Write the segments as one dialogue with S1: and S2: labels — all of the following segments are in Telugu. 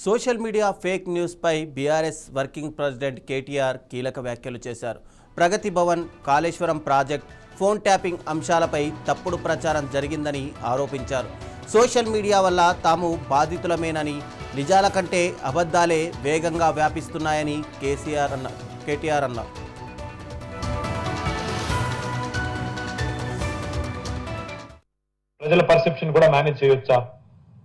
S1: సోషల్ మీడియా ఫేక్ న్యూస్పై బీఆర్ఎస్ వర్కింగ్ ప్రెసిడెంట్ కేటీఆర్ కీలక వ్యాఖ్యలు చేశారు. Pragathi Bhavan, Kaleshwaram project, phone tapping అంశాలపై తప్పుడు ప్రచారం జరిగిందని ఆరోపించారు. సోషల్ మీడియా వల్ల తాము బాధితులమేనని, నిజాల కంటే అబద్ధాలే వేగంగా వ్యాపిస్తున్నాయని కేటీఆర్ అన్నారు.
S2: ప్రజల పర్సెప్షన్ కూడా మేనేజ్ చేయొచ్చా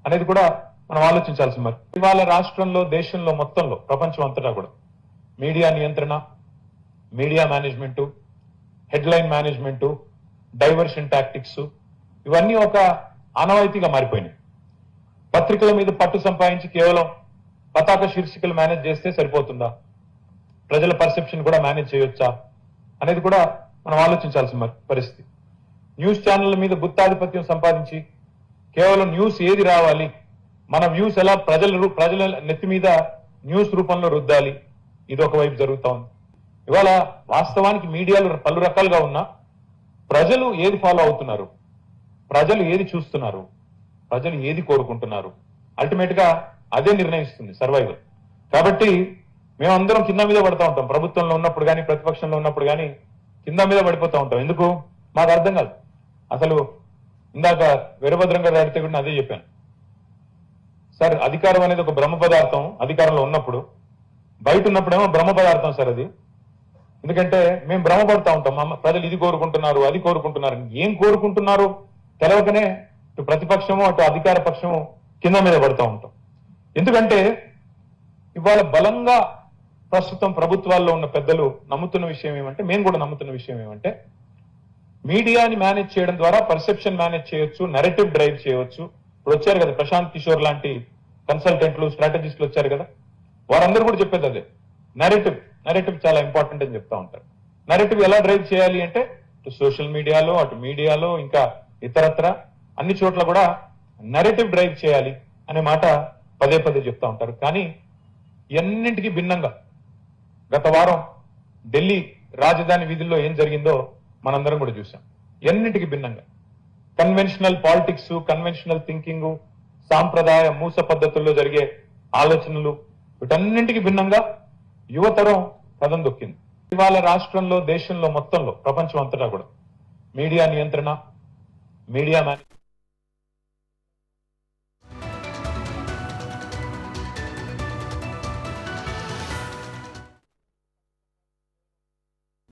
S2: అనేది కూడా మనం ఆలోచించాల్సింది. మరి ఇవాళ రాష్ట్రంలో, దేశంలో మొత్తంలో, ప్రపంచం అంతటా కూడా మీడియా నియంత్రణ, media management, headline management, diversion tactics ఇవన్నీ ఒక ఆనవాయితీగా మారిపోయినాయి. పత్రికల మీద పట్టు సంపాదించి కేవలం పతాక శీర్షికలు మేనేజ్ చేస్తే సరిపోతుందా? ప్రజల పర్సెప్షన్ కూడా మేనేజ్ చేయొచ్చా అనేది కూడా మనం ఆలోచించాల్సిన పరిస్థితి. న్యూస్ ఛానళ్ల మీద గుత్తాధిపత్యం సంపాదించి కేవలం న్యూస్ ఏది రావాలి, మన వ్యూస్ ఎలా ప్రజల నెత్తి మీద న్యూస్ రూపంలో రుద్దాలి, ఇది ఒకవైపు జరుగుతా ఉంది. ఇవాళ వాస్తవానికి మీడియాలో పలు రకాలుగా ఉన్నా ప్రజలు ఏది ఫాలో అవుతున్నారు, ప్రజలు ఏది చూస్తున్నారు, ప్రజలు ఏది కోరుకుంటున్నారు, అల్టిమేట్ గా అదే నిర్ణయిస్తుంది సర్వైవల్. కాబట్టి మేమందరం కింద మీద పడతా ఉంటాం. ప్రభుత్వంలో ఉన్నప్పుడు కానీ, ప్రతిపక్షంలో ఉన్నప్పుడు కానీ కింద మీద పడిపోతా ఉంటాం. ఎందుకు మాకు అర్థం కాదు. అసలు ఇందాక వీరభద్రం గారు అడిగితే కూడా అదే చెప్పాను సార్. అధికారం అనేది ఒక బ్రహ్మ పదార్థం. అధికారంలో ఉన్నప్పుడు, బయట ఉన్నప్పుడేమో బ్రహ్మ పదార్థం సార్ అది. ఎందుకంటే మేము భ్రమపడతా ఉంటాం, ప్రజలు ఇది కోరుకుంటున్నారు, అది కోరుకుంటున్నారు. ఏం కోరుకుంటున్నారు తెలవకనే ఇటు ప్రతిపక్షము, అటు అధికార పక్షము కింద మీద పడుతూ ఉంటాం. ఎందుకంటే ఇవాళ బలంగా ప్రస్తుతం ప్రభుత్వాల్లో ఉన్న పెద్దలు నమ్ముతున్న విషయం ఏమంటే, మేము కూడా నమ్ముతున్న విషయం ఏమంటే, మీడియాని మేనేజ్ చేయడం ద్వారా పర్సెప్షన్ మేనేజ్ చేయొచ్చు, నెరేటివ్ డ్రైవ్ చేయవచ్చు. ఇప్పుడు వచ్చారు కదా ప్రశాంత్ కిషోర్ లాంటి కన్సల్టెంట్లు, స్ట్రాటజిస్టులు వచ్చారు కదా, వారందరూ కూడా చెప్పేది అదే. నెరేటివ్ చాలా ఇంపార్టెంట్ అని చెప్తా ఉంటారు. నెరేటివ్ ఎలా డ్రైవ్ చేయాలి అంటే, అటు సోషల్ మీడియాలో, అటు మీడియాలో, ఇంకా ఇతరత్ర అన్ని చోట్ల కూడా నెరేటివ్ డ్రైవ్ చేయాలి అనే మాట పదే పదే చెప్తా ఉంటారు. కానీ ఎన్నింటికి భిన్నంగా గత వారం ఢిల్లీ రాజధాని వీధుల్లో ఏం జరిగిందో మనందరం కూడా చూసాం. ఎన్నింటికి భిన్నంగా కన్వెన్షనల్ పాలిటిక్స్, కన్వెన్షనల్ థింకింగ్, సాంప్రదాయ మూస పద్ధతుల్లో జరిగే ఆలోచనలు, వీటన్నింటికి భిన్నంగా యువతరం పదం దొక్కింది. ఇవాళ రాష్ట్రంలో, దేశంలో మొత్తంలో, ప్రపంచం అంతటా కూడా మీడియా నియంత్రణ, మీడియా మేనేజ్మెంట్